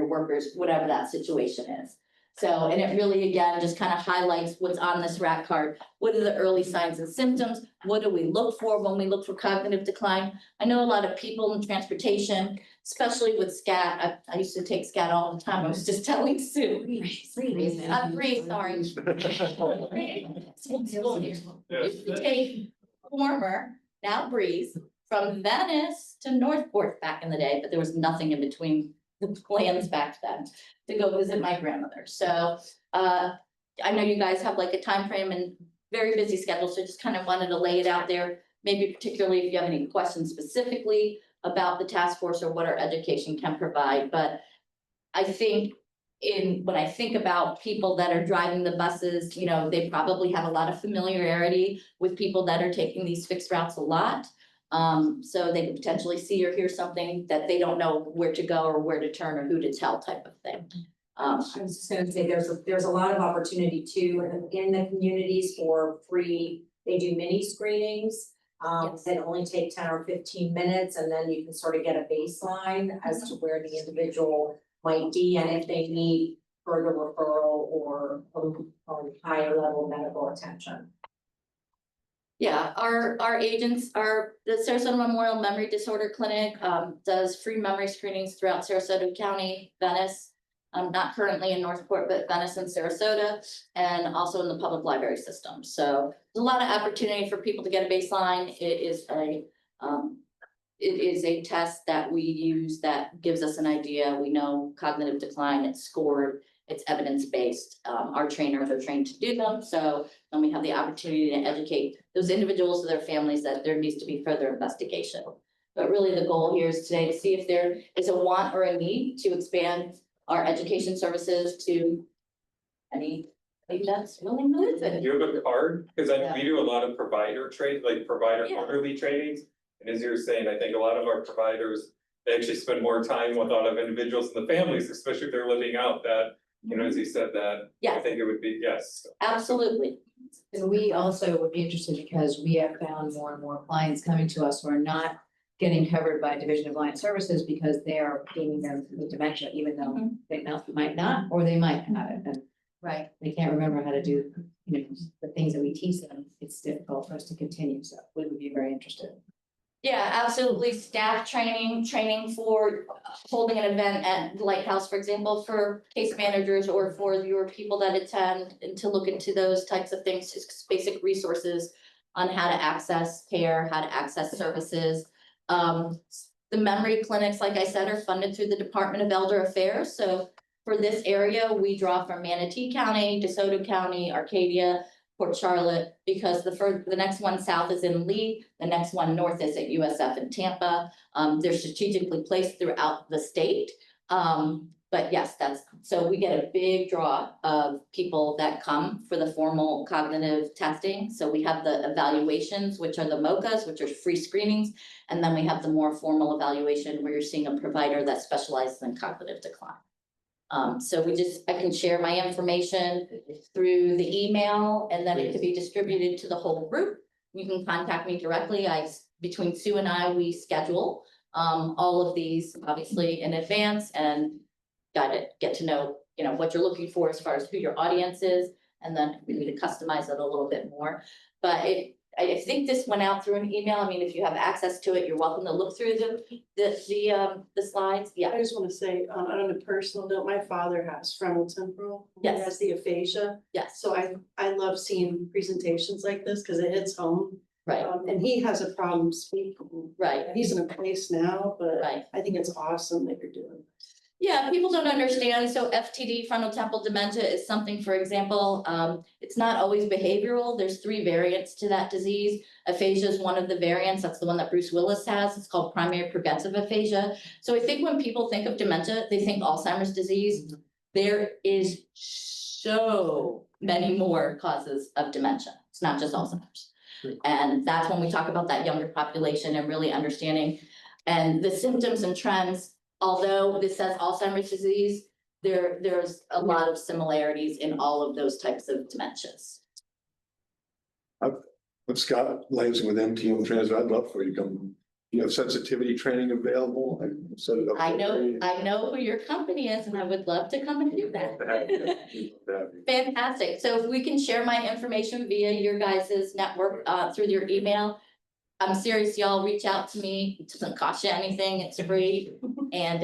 E: workers, whatever that situation is. So, and it really, again, just kind of highlights what's on this RAC card. What are the early signs and symptoms? What do we look for when we look for cognitive decline? I know a lot of people in transportation, especially with SCAT. I used to take SCAT all the time. I was just telling Sue. Breathe, sorry. Used to take former, now Breeze, from Venice to Northport back in the day, but there was nothing in between the plans back then to go visit my grandmother. So I know you guys have like a time frame and very busy schedule, so just kind of wanted to lay it out there. Maybe particularly if you have any questions specifically about the task force or what our education can provide. But I think when I think about people that are driving the buses, you know, they probably have a lot of familiarity with people that are taking these fixed routes a lot. So they could potentially see or hear something that they don't know where to go or where to turn or who to tell type of thing.
D: I was just gonna say, there's a lot of opportunity too in the communities for free, they do mini screenings.
E: Yes.
D: That only take 10 or 15 minutes, and then you can sort of get a baseline as to where the individual might be and if they need further referral or higher level medical attention.
E: Yeah, our agents are, the Sarasota Memorial Memory Disorder Clinic does free memory screenings throughout Sarasota County, Venice. Not currently in Northport, but Venice and Sarasota, and also in the public library system. So there's a lot of opportunity for people to get a baseline. It is a test that we use that gives us an idea. We know cognitive decline, it's scored, it's evidence-based. Our trainers are trained to do them. So then we have the opportunity to educate those individuals and their families that there needs to be further investigation. But really the goal here is today to see if there is a want or a need to expand our education services to any that's willing to listen.
A: Do you have a card? Because
E: Yeah.
A: we do a lot of provider provider
E: Yeah.
A: quarterly trainings. And as you were saying, I think a lot of our providers, they actually spend more time with a lot of individuals and the families, especially if they're living out that, you know, as you said that. I
E: Yeah,
A: think it would be, yes.
E: absolutely.
F: And we also would be interested because we have found more and more clients coming to us who are not getting covered by Division of Client Services because they are deeming them with dementia, even though they might not, or they might have it, and
E: Right.
F: they can't remember how to do, you know, the things that we teach them. It's difficult for us to continue, so we would be very interested.
E: Yeah, absolutely. Staff training for holding an event at the Lighthouse, for example, for case managers or for your people that attend, and to look into those types of things, just basic resources on how to access care, how to access services. The memory clinics, like I said, are funded through the Department of Elder Affairs. So for this area, we draw from Manatee County, DeSoto County, Arcadia, Port Charlotte, because the next one south is in Lee, the next one north is at USF in Tampa. They're strategically placed throughout the state. But yes, so we get a big draw of people that come for the formal cognitive testing. So we have the evaluations, which are the MOCAs, which are free screenings. And then we have the more formal evaluation where you're seeing a provider that specializes in cognitive decline. So I can share my information through the email, and then it could be distributed to the whole group. You can contact me directly. Between Sue and I, we schedule all of these obviously in advance and get to know, you know, what you're looking for as far as who your audience is, and then we need to customize it a little bit more. But I think this went out through an email. I mean, if you have access to it, you're welcome to look through the slides. Yeah.
M: I just want to say, on a personal note, my father has frontotemporal.
E: Yes.
M: He has the aphasia.
E: Yes.
M: So I love seeing presentations like this because it hits home.
E: Right.
M: And he has a problem speaking.
E: Right.
M: He's in a place now, but
E: Right.
M: I think it's awesome that you're doing.
E: Yeah, people don't understand. So FTD, frontotemporal dementia, is something, for example, it's not always behavioral. There's 3 variants to that disease. Aphasia is one of the variants. That's the one that Bruce Willis has. It's called primary progressive aphasia. So I think when people think of dementia, they think Alzheimer's disease. There is so many more causes of dementia. It's not just Alzheimer's. And that's when we talk about that younger population and really understanding and the symptoms and trends. Although this says Alzheimer's disease, there's a lot of similarities in all of those types of dementias.
B: But Scott liaising with MTO Transit, I'd love for you to come. You have sensitivity training available. I set it up.
E: I know who your company is, and I would love to come and do that. Fantastic. So if we can share my information via your guys' network through your email. I'm serious, y'all, reach out to me. It doesn't cost you anything. It's free. And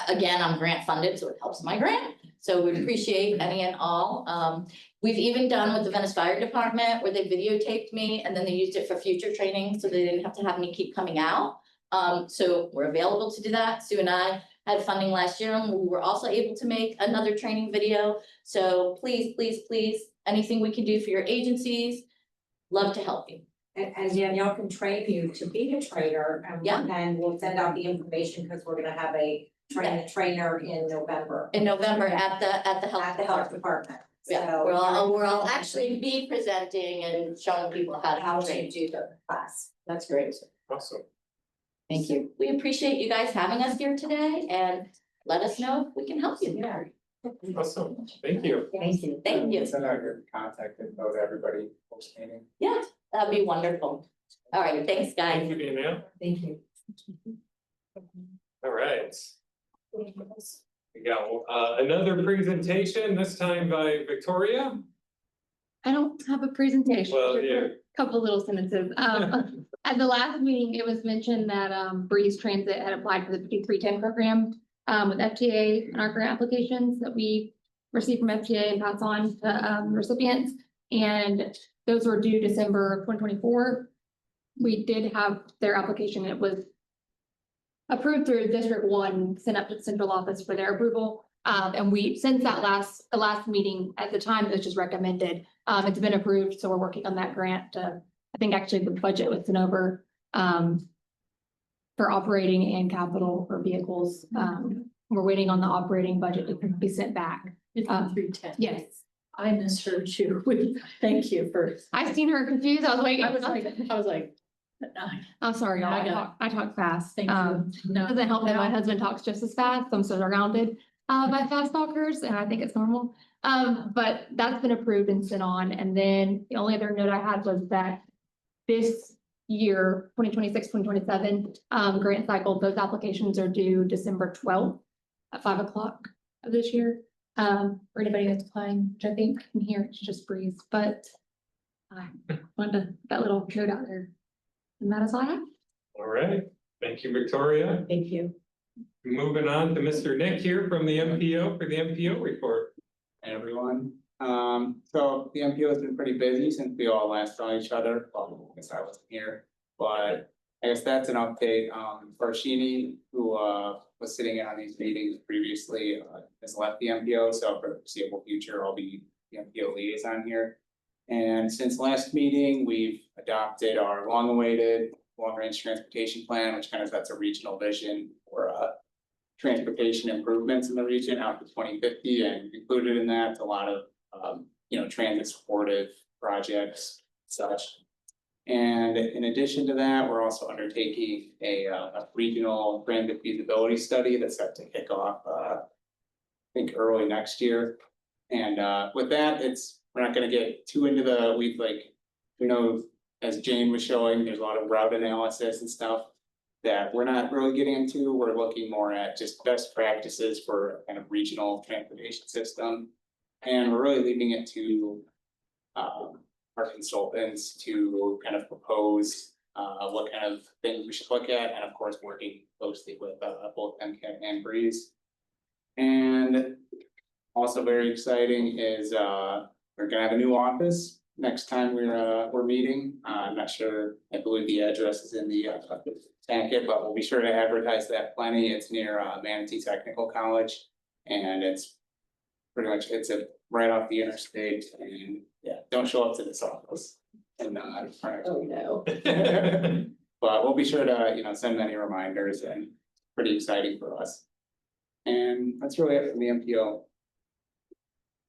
E: again, I'm grant funded, so it helps my grant. So we appreciate any and all. We've even done with the Venice Fire Department where they videotaped me and then they used it for future training, so they didn't have to have me keep coming out. So we're available to do that. Sue and I had funding last year and we were also able to make another training video. So please, please, please, anything we can do for your agencies, love to help you.
D: And Danielle can train you to be a trainer, and
E: Yeah.
D: then we'll send out the information, because we're gonna have a trainer in November.
E: In November at the
D: At the
E: health
D: health
E: department.
D: department.
E: Yeah,
D: So
E: we're all actually be presenting and showing people how
D: how
E: to
D: to
E: train.
D: do the class.
E: That's great.
A: Awesome.
F: Thank you.
E: We appreciate you guys having us here today and let us know if we can help you.
D: Yeah.
A: Awesome. Thank you.
E: Thank you. Thank you.
H: Send out your contact info to everybody post meeting.
E: Yeah, that'd be wonderful. All right, thanks,
A: Thank
E: guys.
A: you, Danielle.
D: Thank you.
A: All right. We got another presentation, this time by Victoria.
I: I don't have a presentation.
A: Well,
I: just
A: yeah.
I: a Couple little sentences. At the last meeting, it was mentioned that Breeze Transit had applied for the 5310 program with FTA and our grant applications that we received from FTA and pass on to recipients. And those were due December of 2024. We did have their application. It was approved through District 1, sent up to the central office for their approval. And we, since that the last meeting, at the time, it was just recommended. It's been approved, so we're working on that grant. I think actually the budget was sent over for operating and capital for vehicles. We're waiting on the operating budget to be sent back.
C: 5310.
I: Yes,
C: I misheard you. Thank you for.
I: I've seen her confused. I was like,
C: I was like.
I: I'm sorry, y'all.
C: Yeah, I got
I: I talk fast.
C: Thank you. No.
I: Doesn't help that my husband talks just as fast. I'm so surrounded by fast talkers, and I think it's normal. But that's been approved and sent on. And then the only other note I had was that this year, 2026, 2027 grant cycle, those applications are due December 12th at 5 o'clock of this year. For anybody that's applying, which I think in here it's just Breeze, but I wanted to put that little note out there. And that is all I have.
A: All right, thank you, Victoria.
C: Thank you.
A: Moving on to Mr. Nick here from the MPO for the MPO report.
H: Hey, everyone. So the MPO has been pretty busy since we all last saw each other. Well, I guess I wasn't here, but I guess that's an update. Farshini, who was sitting in on these meetings previously, has left the MPO. So for the foreseeable future, I'll be the MPO liaison here. And since last meeting, we've adopted our long-awaited long-range transportation plan, which kind of sets a regional vision for transportation improvements in the region out to 2050, and included in that a lot of transit supportive projects, such. And in addition to that, we're also undertaking a regional transit feasibility study that's set to kick off, I think early next year. And with that, we're not going to get too into the weeds, like, as Jane was showing, there's a lot of route analysis and stuff that we're not really getting into. We're looking more at just best practices for kind of regional transportation system. And we're really leaving it to our consultants to kind of propose what kind of things we should look at, and of course, working closely with both MK and Breeze. And also very exciting is we're gonna have a new office next time we're meeting. I'm not sure, I believe the address is in the packet, but we'll be sure to advertise that plenty. It's near Manatee Technical College, and it's pretty much, right off the interstate, and yeah, don't show up to this office. And
C: Oh, no.
H: but we'll be sure to, send many reminders, and pretty exciting for us. And that's really it from the MPO.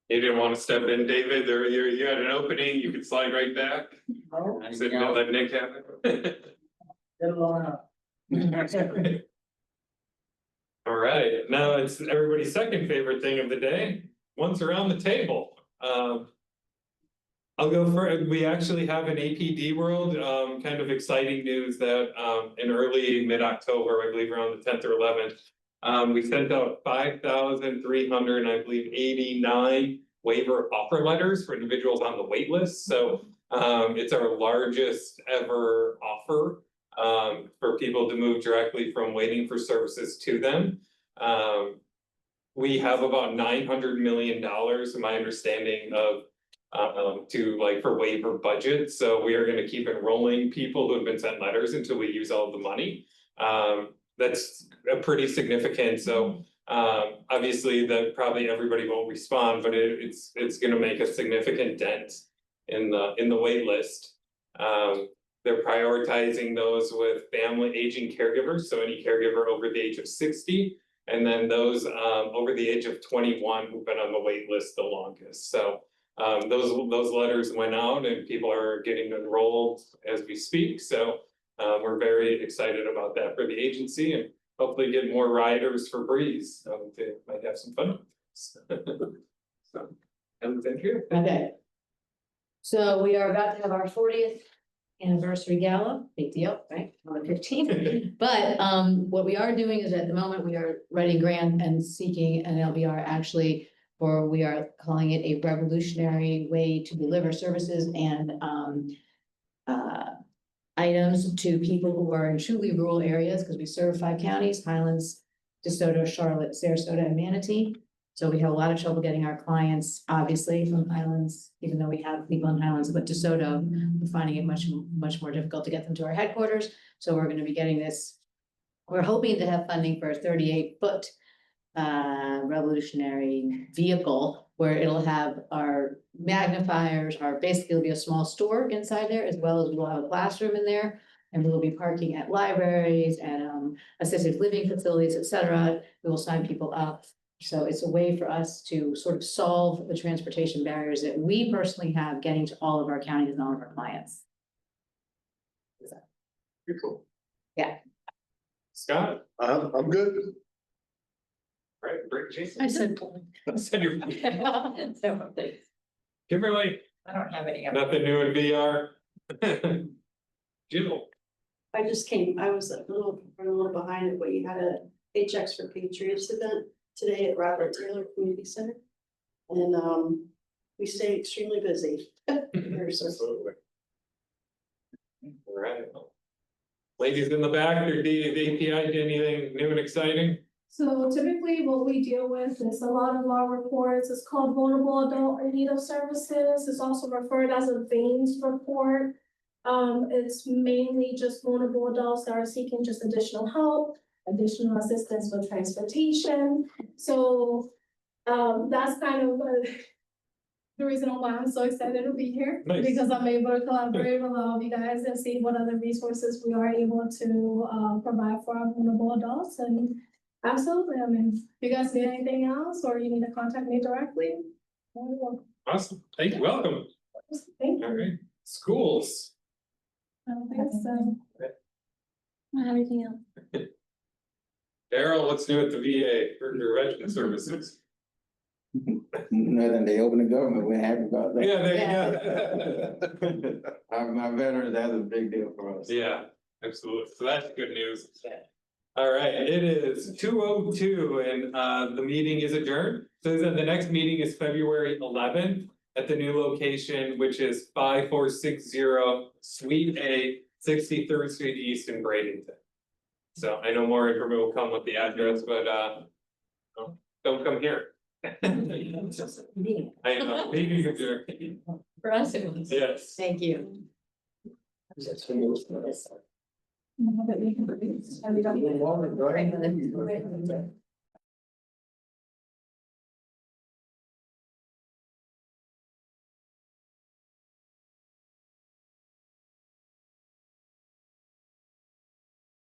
A: You didn't want to step in, David, you had an opening, you could slide right back.
K: Oh,
A: I said, no, let Nick have it.
K: get along up.
A: All right, now it's everybody's second favorite thing of the day, once around the table. I'll go for, we actually have an APD World, kind of exciting news that in early mid-October, I believe around the 10th or 11th, we sent out 5,300, I believe 89 waiver offer letters for individuals on the wait list. So it's our largest ever offer for people to move directly from waiting for services to them. We have about $900 million, in my understanding, of for waiver budget. So we are going to keep enrolling people who have been sent letters until we use all of the money. That's a pretty significant. So obviously that probably everybody won't respond, but it's going to make a significant dent in the wait list. They're prioritizing those with family aging caregivers, so any caregiver over the age of 60, And then those over the age of 21 who've been on the wait list the longest. So those letters went out and people are getting enrolled as we speak. So we're very excited about that for the agency and hopefully get more riders for Breeze. They might have some fun. So, and thank you.
F: Okay. So we are about to have our 40th anniversary gala, big deal, right, on the 15th. But what we are doing is at the moment, we are writing grant and seeking an LBR actually, or we are calling it a revolutionary way to deliver services and items to people who are in truly rural areas, because we serve 5 counties, Highlands, DeSoto, Charlotte, Sarasota, and Manatee. So we have a lot of trouble getting our clients, obviously, from Highlands, even though we have people in Highlands, but DeSoto, we're finding it much more difficult to get them to our headquarters. So we're gonna be getting this. We're hoping to have funding for a 38-foot revolutionary vehicle where it'll have our magnifiers, basically it'll be a small store inside there, as well as we'll have a classroom in there. And we will be parking at libraries and assisted living facilities, et cetera. We will sign people up. So it's a way for us to sort of solve the transportation barriers that we personally have getting to all of our counties and all of our clients.
A: Pretty cool.
F: Yeah.
A: Scott,
B: I'm good.
A: right, Rick, Jason.
C: I said polling.
A: Said you're
C: So, thanks.
A: Kimberly,
M: I don't have any.
A: nothing new in VR. Jill,
M: I just came, I was a little behind it, but you had a Paychecks for Patriots event today at Robert Taylor Community Center. And we stay extremely busy.
A: absolutely. All right. Ladies in the back, or the API, anything new and exciting?
G: So typically what we deal with is a lot of our reports, it's called vulnerable adult in need of services. It's also referred as a VANES report. It's mainly just vulnerable adults that are seeking just additional help, additional assistance with transportation. So that's kind of the reason why I'm so excited to be here.
A: Nice.
G: Because I'm able to collaborate with all of you guys and see what other resources we are able to provide for our vulnerable adults. And absolutely, I mean, if you guys need anything else or you need to contact me directly.
A: Awesome, thank you, welcome.
G: Thank
A: All
G: you.
A: right, schools.
G: I don't think so.
I: Not anything else.
A: Daryl, what's new at the VA for your resident services?
H: Nothing, they open the government, we're happy about that.
A: Yeah, there you go.
H: My veterans, that's a big deal for us.
A: Yeah, absolutely, so that's good news. All right, it is 2:02 and the meeting is adjourned. So the next meeting is February 11th at the new location, which is 5460 Suite A, 63rd Street East in Bradenton. So I know more information will come with the address, but don't come here. I know, meeting adjourned.
F: For us, it was.
A: Yes.
F: Thank you.
G: Have you done it?